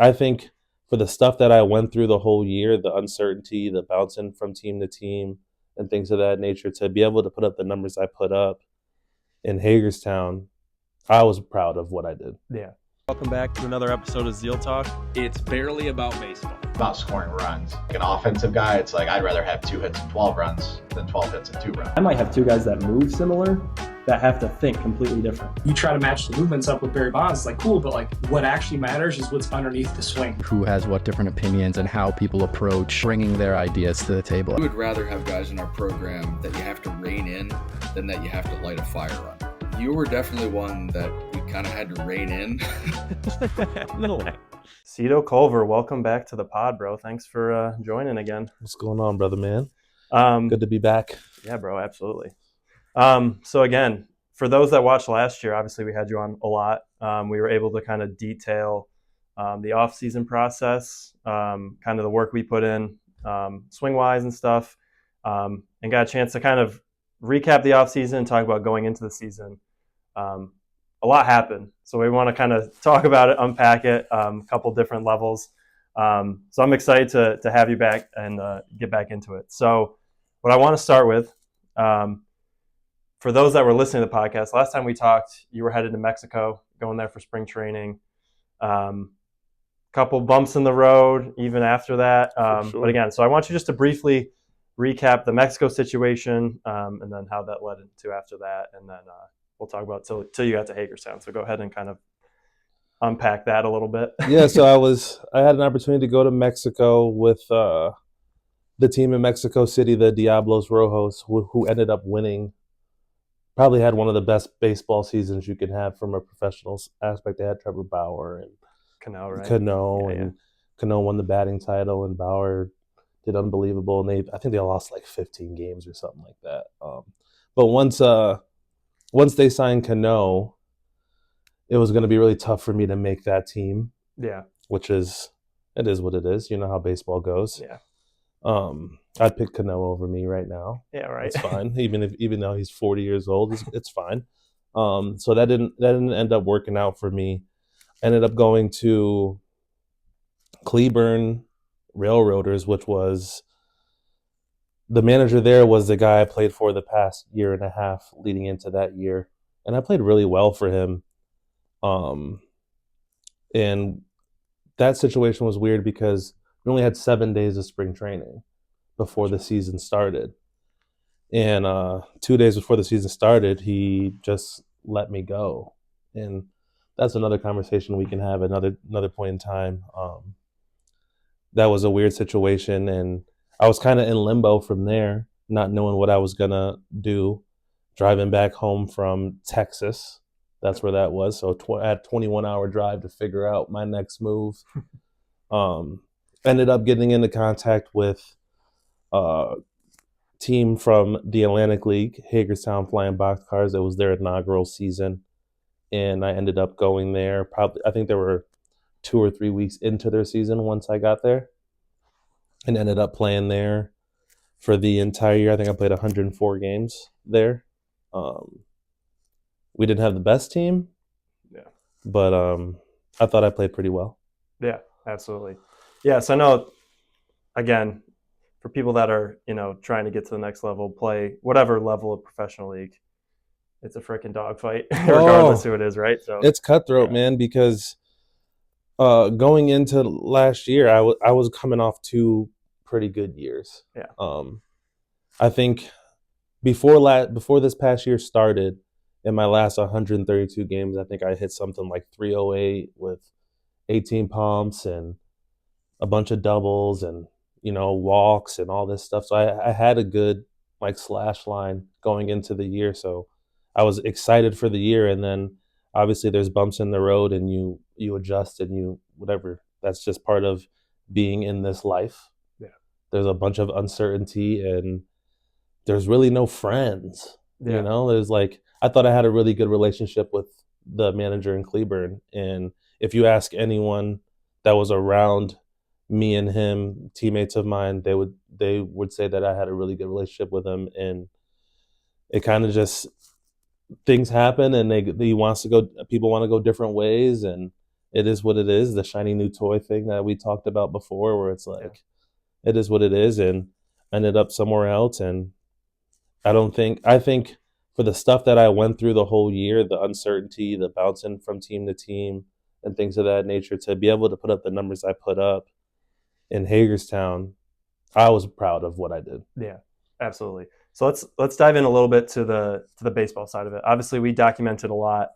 I think for the stuff that I went through the whole year, the uncertainty, the bouncing from team to team and things of that nature, to be able to put up the numbers I put up in Hagerstown, I was proud of what I did. Yeah. Welcome back to another episode of Zeal Talk. It's barely about baseball. About scoring runs. Like an offensive guy, it's like I'd rather have 2 hits and 12 runs than 12 hits and 2 runs. I might have 2 guys that move similar that have to think completely different. You try to match the movements up with Barry Bonds, it's like cool, but like what actually matters is what's underneath the swing. Who has what different opinions and how people approach bringing their ideas to the table. We would rather have guys in our program that you have to rein in than that you have to light a fire on. You were definitely one that we kind of had to rein in. Cito Culver, welcome back to the pod, bro. Thanks for joining again. What's going on, brother, man? Good to be back. Yeah, bro, absolutely. So again, for those that watched last year, obviously we had you on a lot. We were able to kind of detail the offseason process, kind of the work we put in, swing-wise and stuff, and got a chance to kind of recap the offseason and talk about going into the season. A lot happened, so we want to kind of talk about it, unpack it, a couple different levels. So I'm excited to have you back and get back into it. So what I want to start with, for those that were listening to the podcast, last time we talked, you were headed to Mexico, going there for spring training. Couple bumps in the road even after that. Sure. But again, so I want you just to briefly recap the Mexico situation and then how that led into after that. And then we'll talk about till you got to Hagerstown. So go ahead and kind of unpack that a little bit. Yeah, so I had an opportunity to go to Mexico with the team in Mexico City, the Diablos Rojos, who ended up winning. Probably had one of the best baseball seasons you could have from a professional aspect. They had Trevor Bauer and Cano, right? Cano won the batting title, and Bauer did unbelievable. And I think they lost like 15 games or something like that. But once they signed Cano, it was going to be really tough for me to make that team. Yeah, it is what it is. You know how baseball goes. Yeah. I'd pick Cano over me right now. Yeah, right. It's fine. even though he's 40 years old, it's fine. So that didn't end up working out for me. Ended up going to Cleburne Railroaders, which was the manager there was the guy I played for the past year and a half leading into that year. And I played really well for him. And that situation was weird because we only had 7 days of spring training before the season started. And 2 days before the season started, he just let me go. And that's another conversation we can have another point in time. That was a weird situation, and I was kind of in limbo from there, not knowing what I was going to do, driving back home from Texas. That's where that was. So I had a 21-hour drive to figure out my next move. Ended up getting into contact with a team from the Atlantic League, Hagerstown Boxcars. It was their inaugural season, and I ended up going there. I think there were 2 or 3 weeks into their season once I got there, and ended up playing there for the entire year. I think I played 104 games there. We didn't have the best team, but I thought I played pretty well. Yeah, absolutely. Yeah, so I know, again, for people that are, trying to get to the next level, play whatever level of professional league, it's a freaking dogfight, regardless who it is, right? So it's cutthroat, man, because going into last year, I was coming off 2 pretty good years. Yeah. I think before this past year started, in my last 132 games, I think I hit something like 308 with 18 pumps and a bunch of doubles and, walks and all this stuff. So I had a good slash line going into the year. So I was excited for the year. And then obviously there's bumps in the road and you adjust and you whatever. That's just part of being in this life. Yeah. There's a bunch of uncertainty and there's really no friends. Yeah. There's I thought I had a really good relationship with the manager in Cleburne. And if you ask anyone that was around me and him, teammates of mine, they would say that I had a really good relationship with him. And it kind of just, things happen and people want to go different ways. And it is what it is. The shiny new toy thing that we talked about before, where it's like, it is what it is, and ended up somewhere else. And I think for the stuff that I went through the whole year, the uncertainty, the bouncing from team to team and things of that nature, to be able to put up the numbers I put up in Hagerstown, I was proud of what I did. Yeah, absolutely. So let's dive in a little bit to the baseball side of it. Obviously, we documented a lot,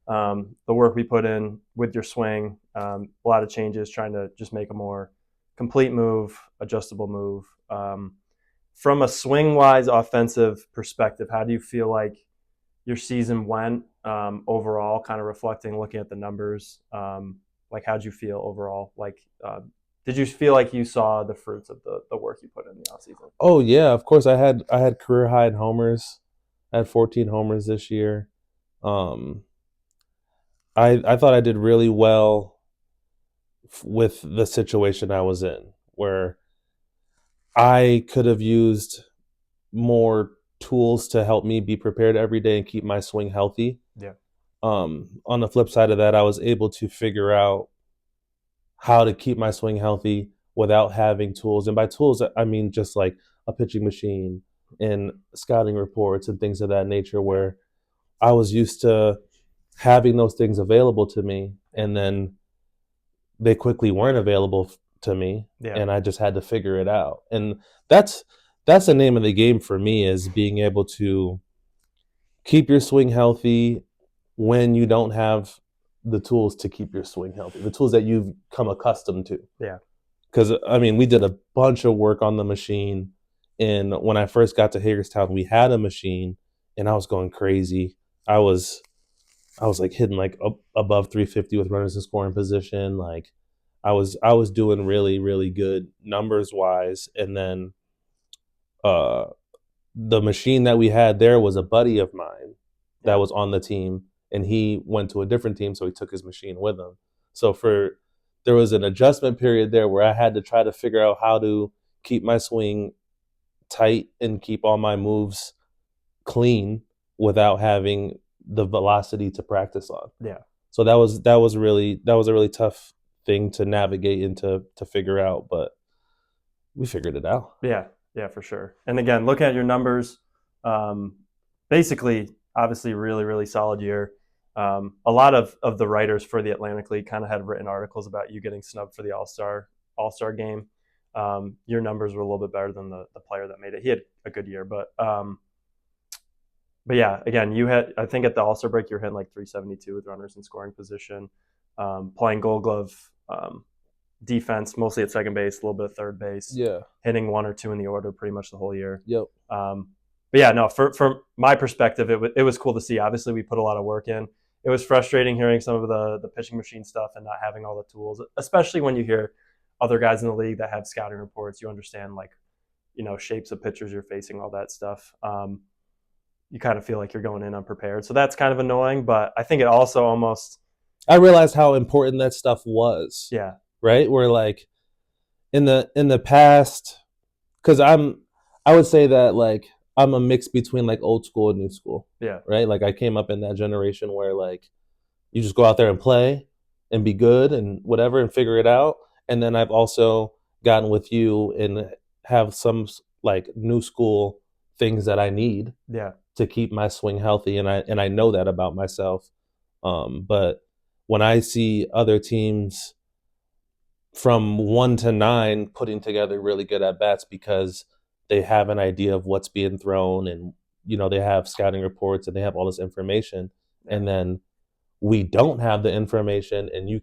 the work we put in with your swing, a lot of changes, trying to just make a more complete move, adjustable move. From a swing-wise offensive perspective, how do you feel like your season went overall, kind of reflecting, looking at the numbers? Like, how'd you feel overall? Like, did you feel like you saw the fruits of the work you put in the offseason? Oh yeah, of course. I had career high in homers. I had 14 homers this year. I thought I did really well with the situation I was in, where I could have used more tools to help me be prepared every day and keep my swing healthy. Yeah. On the flip side of that, I was able to figure out how to keep my swing healthy without having tools. And by tools, I mean just like a pitching machine and scouting reports and things of that nature, where I was used to having those things available to me, and then they quickly weren't available to me, and I just had to figure it out. And that's the name of the game for me, is being able to keep your swing healthy when you don't have the tools to keep your swing healthy, the tools that you've come accustomed to. Yeah. Because, I mean, we did a bunch of work on the machine. And when I first got to Hagerstown, we had a machine, and I was going crazy. I was like hitting like above 350 with runners in scoring position. Like I was doing really, really good numbers wise. And then the machine that we had there was a buddy of mine that was on the team, and he went to a different team, so he took his machine with him. So there was an adjustment period there where I had to try to figure out how to keep my swing tight and keep all my moves clean without having the velocity to practice on. Yeah. So that was a really tough thing to navigate and to figure out, but we figured it out. Yeah, for sure. And again, looking at your numbers, basically, obviously, really, really solid year. A lot of the writers for the Atlantic League kind of had written articles about you getting snubbed for the All-Star game. Your numbers were a little bit better than the player that made it. He had a good year, but yeah, again, you had, I think at the All-Star break, you were hitting like 372 with runners in scoring position, playing Gold Glove defense, mostly at second base, a little bit of third base. Yeah. Hitting one or two in the order pretty much the whole year. Yep. But yeah, no, from my perspective, it was cool to see. Obviously, we put a lot of work in. It was frustrating hearing some of the pitching machine stuff and not having all the tools, especially when you hear other guys in the league that have scouting reports. You understand, like, shapes of pitchers you're facing, all that stuff. You kind of feel like you're going in unprepared. So that's kind of annoying, but I think it also almost... I realized how important that stuff was. Yeah. Right? Where like in the past, because I would say that like I'm a mix between like old school and new school. Yeah. Right? Like I came up in that generation where like you just go out there and play and be good and whatever and figure it out. And then I've also gotten with you and have some like new school things that I need to keep my swing healthy, and I know that about myself. But when I see other teams from 1 to 9 putting together really good at bats because they have an idea of what's being thrown, and they have scouting reports and they have all this information, and then we don't have the information, and you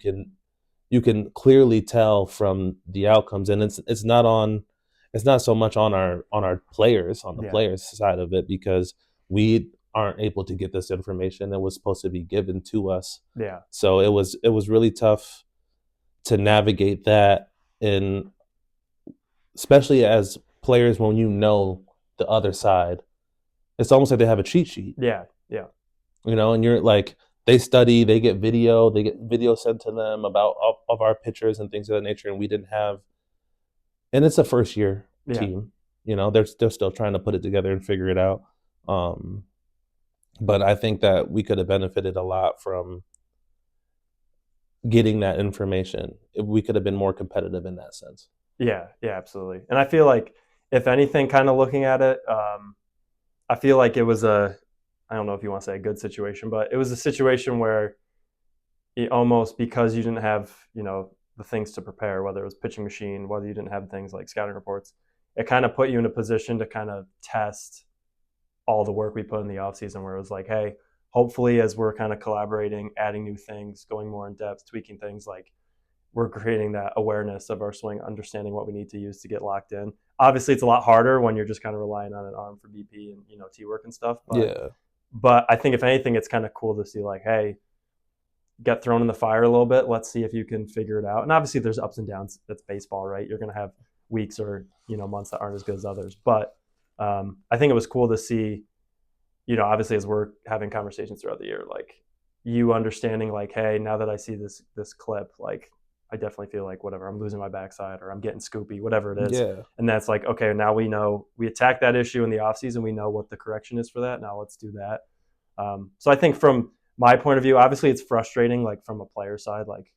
can clearly tell from the outcomes, and it's not so much on our players, on the players side of it, because we aren't able to get this information that was supposed to be given to us. Yeah. So it was really tough to navigate that, and especially as players, when the other side, it's almost like they have a cheat sheet. Yeah. And you're like, they study, they get video sent to them about of our pitchers and things of that nature, and we didn't have. And it's a first year team, they're still trying to put it together and figure it out. But I think that we could have benefited a lot from getting that information, we could have been more competitive in that sense. Yeah, absolutely. And I feel like, if anything, kind of looking at it, I feel like it was I don't know if you want to say a good situation, but it was a situation where it almost, because you didn't have, the things to prepare, whether it was pitching machine, whether you didn't have things like scouting reports, it kind of put you in a position to kind of test all the work we put in the offseason, where it was like, hey, hopefully as we're kind of collaborating, adding new things, going more in depth, tweaking things, like we're creating that awareness of our swing, understanding what we need to use to get locked in. Obviously, it's a lot harder when you're just kind of relying on an arm for BP and T work and stuff. But I think if anything, it's kind of cool to see, like, hey, get thrown in the fire a little bit. Let's see if you can figure it out. And obviously, there's ups and downs. That's baseball, right? You're going to have weeks or months that aren't as good as others. But I think it was cool to see, obviously as we're having conversations throughout the year, like you understanding, like, hey, now that I see this clip, like I definitely feel like whatever, I'm losing my backside or I'm getting scoopy, whatever it is. Yeah. And that's like, okay, now we know we attack that issue in the off season. We know what the correction is for that. Now let's do that. So I think from my point of view, obviously it's frustrating, like from a player side, like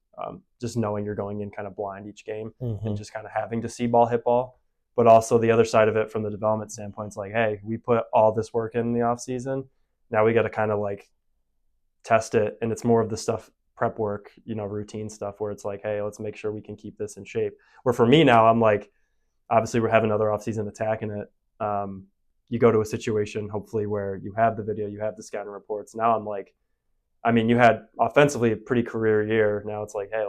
just knowing you're going in kind of blind each game and just kind of having to see ball, hit ball. But also the other side of it from the development standpoint, it's like, hey, we put all this work in the off season. Now we got to kind of like test it. And it's more of the stuff, prep work, routine stuff where it's like, hey, let's make sure we can keep this in shape. Where for me now, I'm like, obviously we're having another offseason attacking it. You go to a situation, hopefully, where you have the video, you have the scouting reports. Now I'm like, you had offensively a pretty career year. Now it's like, hey,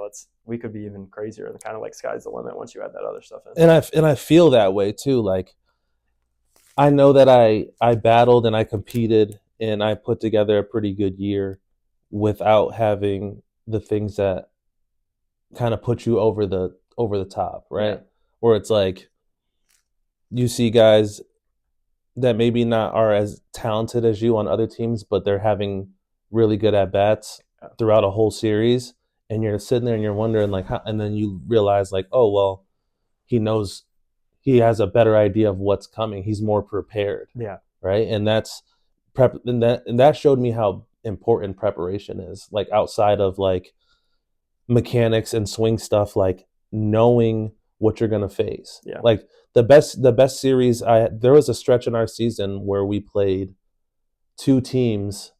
we could be even crazier, and kind of like sky's the limit once you add that other stuff in. And I feel that way too. Like I know that I battled and I competed and I put together a pretty good year without having the things that kind of put you over the top, right? Yeah. Where it's like you see guys that maybe not are as talented as you on other teams, but they're having really good at bats throughout a whole series, and you're sitting there and you're wondering like how, and then you realize like, oh well, he has a better idea of what's coming. He's more prepared. Yeah. Right. And that's prep, and that showed me how important preparation is, like outside of like mechanics and swing stuff, like knowing what you're gonna face. Yeah. Like the best series there was a stretch in our season where we played two teams,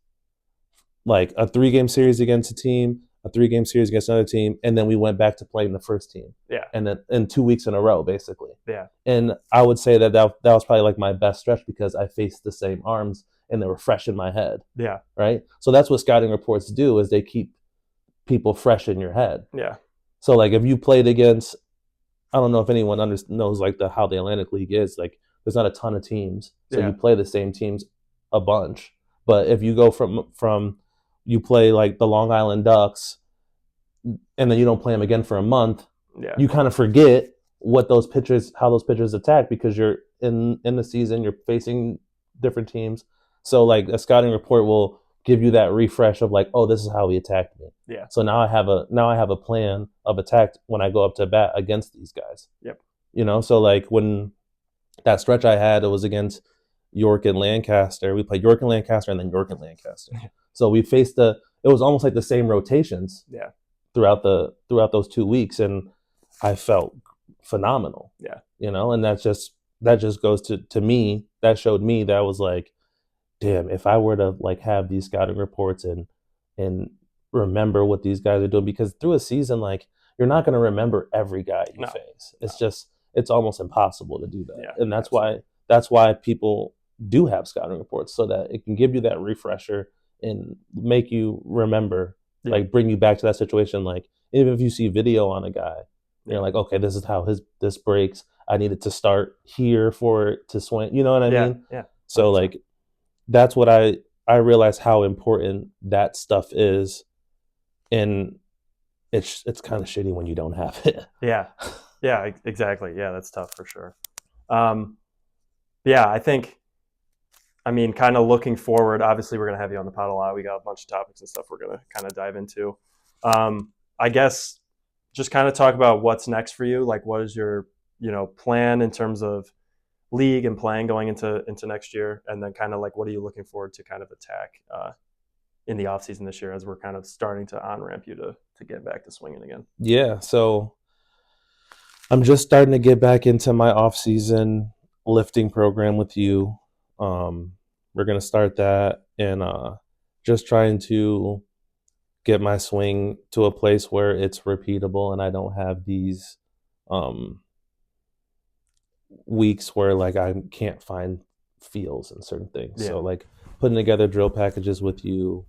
like a 3-game series against a team, a 3-game series against another team, and then we went back to playing the first team. Yeah. And then in 2 weeks in a row, basically. Yeah. And I would say that was probably like my best stretch because I faced the same arms and they were fresh in my head. Yeah. Right. So that's what scouting reports do, is they keep people fresh in your head. Yeah. So like if you played against, I don't know if anyone knows like how the Atlantic League is. Like there's not a ton of teams, so you play the same teams a bunch. But if you go from you play like the Long Island Ducks, and then you don't play them again for a month, you kind of forget how those pitchers attack because you're in the season, you're facing different teams. So like a scouting report will give you that refresh of like, oh, this is how he attacked me. Yeah. So now I have a plan of attack when I go up to bat against these guys. Yep. So like when that stretch I had, it was against York and Lancaster. We played York and Lancaster and then York and Lancaster. So we faced it was almost like the same rotations. Yeah. Throughout those 2 weeks, and I felt phenomenal. Yeah. And that just goes to me. That showed me that I was like, damn, if I were to like have these scouting reports and remember what these guys are doing, because through a season, like you're not going to remember every guy you face. It's almost impossible to do that. Yeah, and that's why people do have scouting reports, so that it can give you that refresher and make you remember, like bring you back to that situation. Like even if you see video on a guy, you're like, okay, this is how this breaks. I needed to start here for it to swing. You know what I mean? Yeah. So like that's what I realized how important that stuff is, and it's kind of shitty when you don't have it. Yeah. Yeah, exactly. Yeah, that's tough for sure. Yeah, I think, kind of looking forward, obviously we're going to have you on the pod a lot. We got a bunch of topics and stuff we're going to kind of dive into. I guess just kind of talk about what's next for you. Like what is your, plan in terms of league and playing going into next year? And then kind of like, what are you looking forward to kind of attack in the off season this year as we're kind of starting to on-ramp you to get back to swinging again? Yeah, so I'm just starting to get back into my off-season lifting program with you. We're going to start that and just trying to get my swing to a place where it's repeatable and I don't have these weeks where like I can't find feels in certain things. Yeah. So like putting together drill packages with you,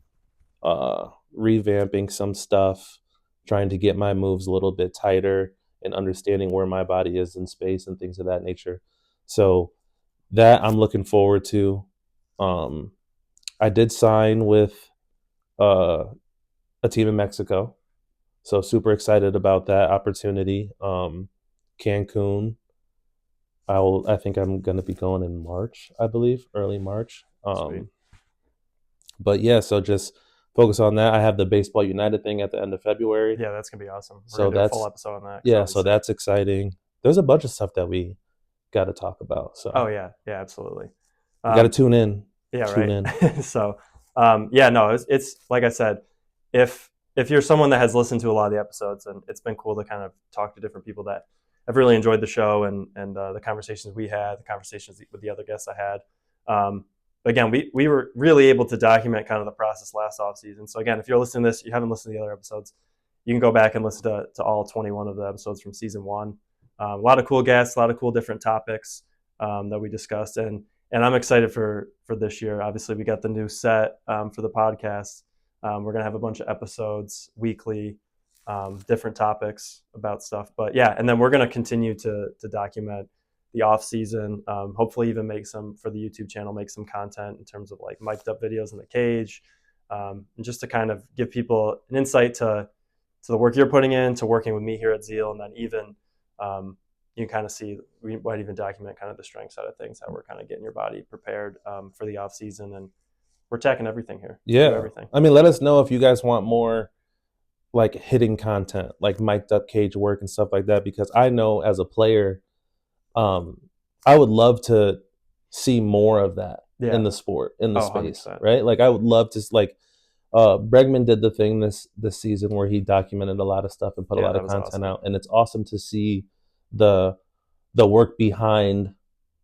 revamping some stuff, trying to get my moves a little bit tighter and understanding where my body is in space and things of that nature. So that I'm looking forward to. I did sign with a team in Mexico. So super excited about that opportunity. Cancun. I think I'm going to be going in March, I believe, early March. But yeah, so just focus on that. I have the Baseball United thing at the end of February. Yeah, that's gonna be awesome. We're So gonna do a that's- full episode on that. Yeah, so that's exciting. There's a bunch of stuff that we got to talk about. So Oh yeah, absolutely. you got to tune in. Yeah, Tune right. So, it's like I said, if you're someone that has listened to a lot of the episodes, and it's been cool to kind of talk to different people that have really enjoyed the show and the conversations we had, the conversations with the other guests I had. Again, we were really able to document kind of the process last off season. So again, if you're listening to this, you haven't listened to the other episodes, you can go back and listen to all 21 of the episodes from season 1. A lot of cool guests, a lot of cool different topics that we discussed, and I'm excited for this year. Obviously, we got the new set for the podcast. We're gonna have a bunch of episodes weekly, different topics about stuff. But yeah, and then we're gonna continue to document the off season. Hopefully, even make some for the YouTube channel, make some content in terms of like mic'd up videos in the cage, and just to kind of give people an insight to the work you're putting in, to working with me here at Zeal, and then even you can kind of see, we might even document kind of the strength side of things, how we're kind of getting your body prepared for the off season, and we're attacking everything here. Yeah, everything. I mean, let us know if you guys want more like hitting content, like mic'd up cage work and stuff like that, because I know as a player, I would love to see more of that in the sport, in the space, 100%. right? Like I would love to, like Bregman did the thing this season where he documented a lot of stuff and put a lot of content awesome. out, and it's awesome to see the work behind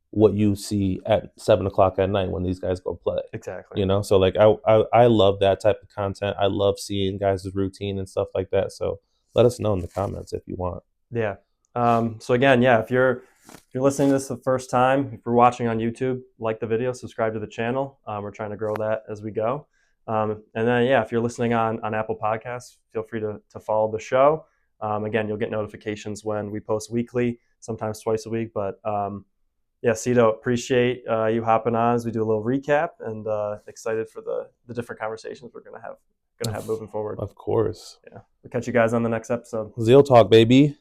what you see at 7:00 at night when these guys go play. Exactly. You know, so like I love that type of content. I love seeing guys' routine and stuff like that. So let us know in the comments if you want. Yeah. So again, yeah, if you're listening to this the first time, if you're watching on YouTube, like the video, subscribe to the channel. We're trying to grow that as we go. And then, yeah, if you're listening on Apple Podcasts, feel free to follow the show. Again, you'll get notifications when we post weekly, sometimes twice a week. But yeah, Cito, appreciate you hopping on as we do a little recap, and excited for the different conversations we're gonna have moving forward. Of course. Yeah, we'll catch you guys on the next episode. Zeal Talk, baby.